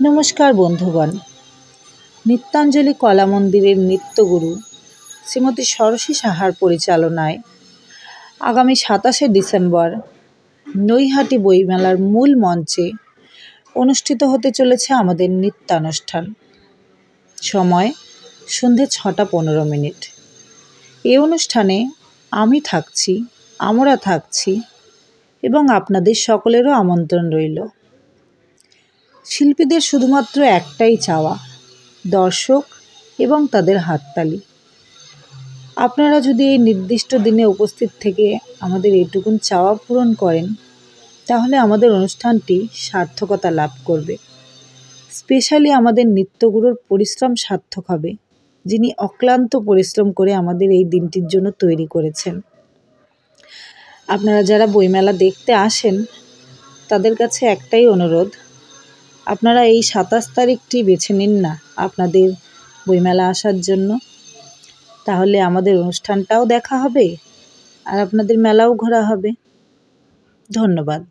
নমস্কার বন্ধুগণ, নৃত্যাঞ্জলি কলা মন্দিরের নৃত্যগুরু শ্রীমতী ষোড়শী সাহার পরিচালনায় আগামী 27শে ডিসেম্বর নৈহাটি বইমেলার মূল মঞ্চে অনুষ্ঠিত হতে চলেছে আমাদের নৃত্যানুষ্ঠান। সময় সন্ধে 6:15। এই অনুষ্ঠানে আমরা থাকছি এবং আপনাদের সকলেরও আমন্ত্রণ রইল। শিল্পীদের শুধুমাত্র একটাই চাওয়া, দর্শক এবং তাদের হাততালি। আপনারা যদি এই নির্দিষ্ট দিনে উপস্থিত থেকে আমাদের এইটুকুন চাওয়া পূরণ করেন, তাহলে আমাদের অনুষ্ঠানটি সার্থকতা লাভ করবে। স্পেশালি আমাদের নৃত্যগুরুর পরিশ্রম সার্থক হবে, যিনি অক্লান্ত পরিশ্রম করে আমাদের এই দিনটির জন্য তৈরি করেছেন। আপনারা যারা বইমেলা দেখতে আসেন, তাদের কাছে একটাই অনুরোধ, আপনারা এই 27 তারিখটি বেছে নিন না আপনাদের বইমেলা আসার জন্য। তাহলে আমাদের অনুষ্ঠানটাও দেখা হবে আর আপনাদের মেলাও ঘোরা হবে। ধন্যবাদ।